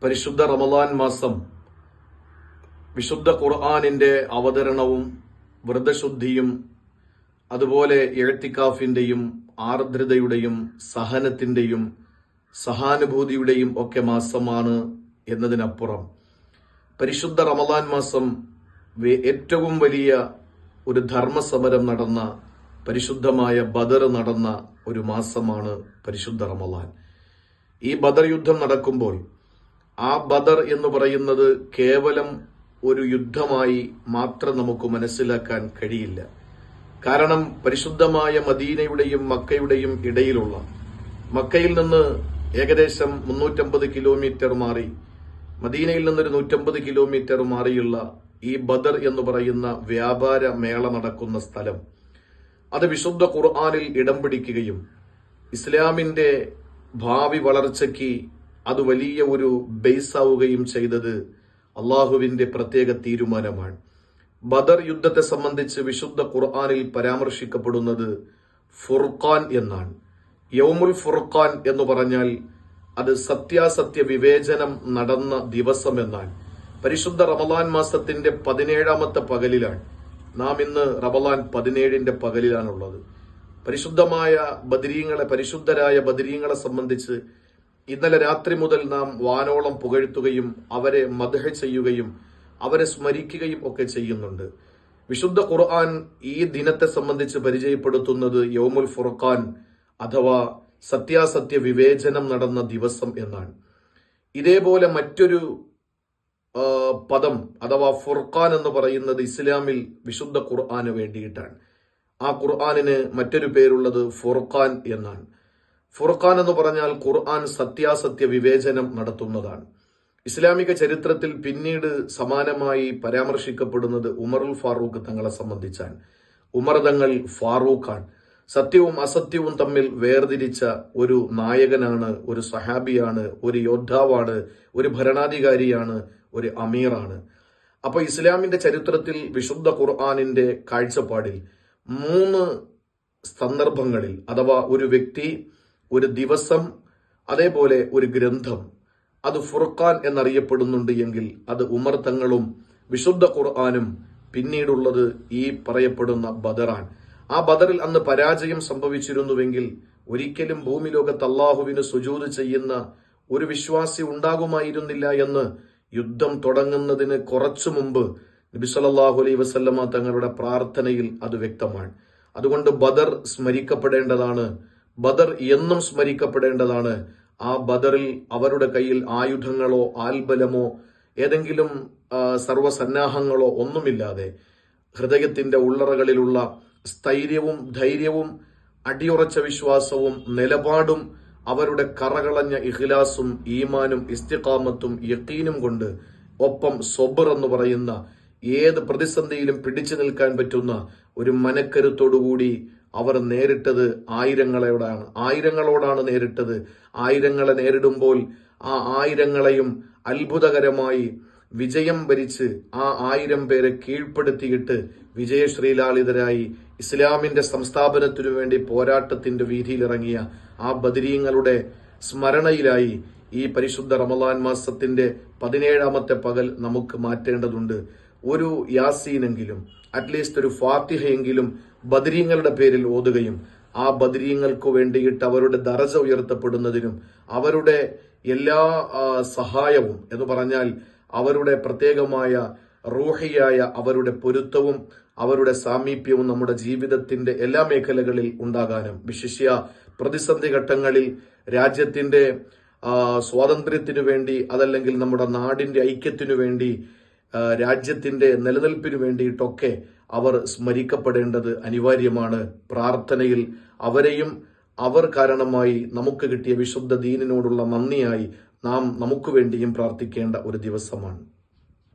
പരിശുദ്ധ റമളാൻ മാസം വിശുദ്ധ ഖുർആനിന്റെ അവതരണവും വ്രതശുദ്ധിയും അതുപോലെ ഇഅ്തികാഫിന്റെയും ആർദ്രതയുടെയും സഹനത്തിന്റെയും സഹാനുഭൂതിയുടെയും ഒക്കെ മാസമാണ് എന്നതിനപ്പുറം പരിശുദ്ധ റമളാൻ മാസം ഏറ്റവും വലിയ ഒരു ധർമ്മസമരം നടന്ന പരിശുദ്ധമായ ബദർ നടന്ന ഒരു മാസമാണ് പരിശുദ്ധ റമളാൻ. ഈ ബദർ യുദ്ധം നടക്കുമ്പോൾ ആ ബദർ എന്ന് പറയുന്നത് കേവലം ഒരു യുദ്ധമായി മാത്രം നമുക്ക് മനസ്സിലാക്കാൻ കഴിയില്ല. കാരണം പരിശുദ്ധമായ മദീനയുടെയും മക്കയുടെയും ഇടയിലുള്ള, മക്കയിൽ നിന്ന് ഏകദേശം 350 കിലോമീറ്റർ മാറി, മദീനയിൽ നിന്നൊരു 150 കിലോമീറ്റർ മാറിയുള്ള ഈ ബദർ എന്ന് പറയുന്ന വ്യാപാര മേള നടക്കുന്ന സ്ഥലം, അത് വിശുദ്ധ ഖുർആനിൽ ഇടം പിടിക്കുകയും ഇസ്ലാമിന്റെ ഭാവി വളർച്ചയ്ക്ക് അത് വലിയ ഒരു ബേസ് ആവുകയും ചെയ്തത് അള്ളാഹുവിന്റെ പ്രത്യേക തീരുമാനമാണ്. ബദർ യുദ്ധത്തെ സംബന്ധിച്ച് വിശുദ്ധ ഖുർആനിൽ പരാമർശിക്കപ്പെടുന്നത് ഫുർഖാൻ എന്നാണ്. യൗമുൽ ഫുർഖാൻ എന്ന് പറഞ്ഞാൽ അത് സത്യാസത്യ വിവേചനം നടന്ന ദിവസം എന്നാണ്. പരിശുദ്ധ റമളാൻ മാസത്തിന്റെ 17ാമത്തെ പകലിലാണ്. നാം ഇന്ന് റമളാൻ 17ന്റെ പകലിലാണുള്ളത്. പരിശുദ്ധമായ ബദരീങ്ങളെ, പരിശുദ്ധരായ ബദരീങ്ങളെ സംബന്ധിച്ച് ഇന്നലെ രാത്രി മുതൽ നാം വാനോളം പുകഴ്ത്തുകയും അവരെ മദ്ഹ് ചെയ്യുകയും അവരെ സ്മരിക്കുകയും ഒക്കെ ചെയ്യുന്നുണ്ട്. വിശുദ്ധ ഖുർആൻ ഈ ദിനത്തെ സംബന്ധിച്ച് പരിചയപ്പെടുത്തുന്നത് യൗമുൽ ഫുർഖാൻ അഥവാ സത്യാസത്യ വിവേചനം നടന്ന ദിവസം എന്നാണ്. ഇതേപോലെ മറ്റൊരു പദം അഥവാ ഫുർഖാൻ എന്ന് പറയുന്നത് ഇസ്ലാമിൽ വിശുദ്ധ ഖുർആന് വേണ്ടിയിട്ടാണ്. ആ ഖുർആനിന് മറ്റൊരു പേരുള്ളത് ഫുർഖാൻ എന്നാണ്. ഫുർഖാൻ എന്ന് പറഞ്ഞാൽ ഖുർആൻ സത്യാസത്യ വിവേചനം നടത്തുന്നതാണ്. ഇസ്ലാമിക ചരിത്രത്തിൽ പിന്നീട് സമാനമായി പരാമർശിക്കപ്പെടുന്നത് ഉമറുൽ ഫാറൂഖ് തങ്ങളെ സംബന്ധിച്ചാണ്. ഉമർ തങ്ങൾ ഫാറൂഖാൻ, സത്യവും അസത്യവും തമ്മിൽ വേർതിരിച്ച ഒരു നായകനാണ്, ഒരു സഹാബിയാണ്, ഒരു യോദ്ധാവാണ്, ഒരു ഭരണാധികാരിയാണ്, ഒരു അമീറാണ്. അപ്പൊ ഇസ്ലാമിന്റെ ചരിത്രത്തിൽ വിശുദ്ധ ഖുർആനിന്റെ കാഴ്ചപ്പാടിൽ 3 സന്ദർഭങ്ങളിൽ അഥവാ ഒരു വ്യക്തി, ഒരു ദിവസം, അതേപോലെ ഒരു ഗ്രന്ഥം അത് ഫുർഖാൻ എന്നറിയപ്പെടുന്നുണ്ട് എങ്കിൽ അത് ഉമർ തങ്ങളും വിശുദ്ധ ഖുർആനും പിന്നീടുള്ളത് ഈ പറയപ്പെടുന്ന ബദറാൻ. ആ ബദറിൽ അന്ന് പരാജയം സംഭവിച്ചിരുന്നുവെങ്കിൽ ഒരിക്കലും ഭൂമി ലോകത്ത് അള്ളാഹുവിന് സുജൂദ് ചെയ്യുന്ന ഒരു വിശ്വാസി ഉണ്ടാകുമായിരുന്നില്ല എന്ന് യുദ്ധം തുടങ്ങുന്നതിന് കുറച്ചു മുമ്പ് നബി സല്ലല്ലാഹു അലൈഹി വസല്ലമ തങ്ങളുടെ പ്രാർത്ഥനയിൽ അത് വ്യക്തമാണ്. അതുകൊണ്ട് ബദർ സ്മരിക്കപ്പെടേണ്ടതാണ്, ബദർ എന്നും സ്മരിക്കപ്പെടേണ്ടതാണ്. ആ ബദറിൽ അവരുടെ കയ്യിൽ ആയുധങ്ങളോ ആൽബലമോ ഏതെങ്കിലും സർവസന്നാഹങ്ങളോ ഒന്നുമില്ലാതെ ഹൃദയത്തിന്റെ ഉള്ളറകളിലുള്ള സ്ഥൈര്യവും ധൈര്യവും അടിയുറച്ച വിശ്വാസവും നിലപാടും അവരുടെ കറകളഞ്ഞ ഇഖ്ലാസും ഈമാനും ഇസ്തിഖാമത്തും യഖീനും കൊണ്ട്, ഒപ്പം സബ്ർ എന്ന് പറയുന്ന ഏത് പ്രതിസന്ധിയിലും പിടിച്ചു നിൽക്കാൻ പറ്റുന്ന ഒരു മനക്കരുത്തോടുകൂടി അവർ നേരിട്ടത് ആയിരങ്ങളോടാണ് നേരിട്ടത്. ആയിരങ്ങളെ നേരിടുമ്പോൾ ആ ആയിരങ്ങളെയും അത്ഭുതകരമായി വിജയം വരിച്ച് ആ 1000 പേരെ കീഴ്പ്പെടുത്തിയിട്ട് വിജയശ്രീലാളിതരായി ഇസ്ലാമിന്റെ സംസ്ഥാപനത്തിനു വേണ്ടി പോരാട്ടത്തിന്റെ വീതിയിലിറങ്ങിയ ആ ബദരീങ്ങളുടെ സ്മരണയിലായി ഈ പരിശുദ്ധ റമളാൻ മാസത്തിന്റെ 17ാമത്തെ പകൽ നമുക്ക് മാറ്റേണ്ടതുണ്ട്. ഒരു യാസീനെങ്കിലും, അറ്റ്ലീസ്റ്റ് ഒരു ഫാത്തിഹയെങ്കിലും ബദരീങ്ങളുടെ പേരിൽ ഓതുകയും ആ ബദരീങ്ങൾക്ക് വേണ്ടിയിട്ട് അവരുടെ ദറജ ഉയർത്തപ്പെടുന്നതിനും അവരുടെ എല്ലാ സഹായവും എന്ന് പറഞ്ഞാൽ അവരുടെ പ്രത്യേകമായ റൂഹിയായ അവരുടെ പൊരുത്തവും അവരുടെ സാമീപ്യവും നമ്മുടെ ജീവിതത്തിന്റെ എല്ലാ മേഖലകളിൽ ഉണ്ടാകാനും, വിശിഷ്യ പ്രതിസന്ധി ഘട്ടങ്ങളിൽ രാജ്യത്തിന്റെ സ്വാതന്ത്ര്യത്തിനു വേണ്ടി, അതല്ലെങ്കിൽ നമ്മുടെ നാടിന്റെ ഐക്യത്തിനു വേണ്ടി, രാജ്യത്തിന്റെ നിലനിൽപ്പിനു വേണ്ടിയിട്ടൊക്കെ അവർ സ്മരിക്കപ്പെടേണ്ടത് അനിവാര്യമാണ്. പ്രാർത്ഥനയിൽ അവരെയും അവർ കാരണമായി നമുക്ക് കിട്ടിയ വിശുദ്ധ ദീനിനോടുള്ള നന്ദിയായി നാം നമുക്ക് വേണ്ടിയും പ്രാർത്ഥിക്കേണ്ട ഒരു ദിവസമാണ്.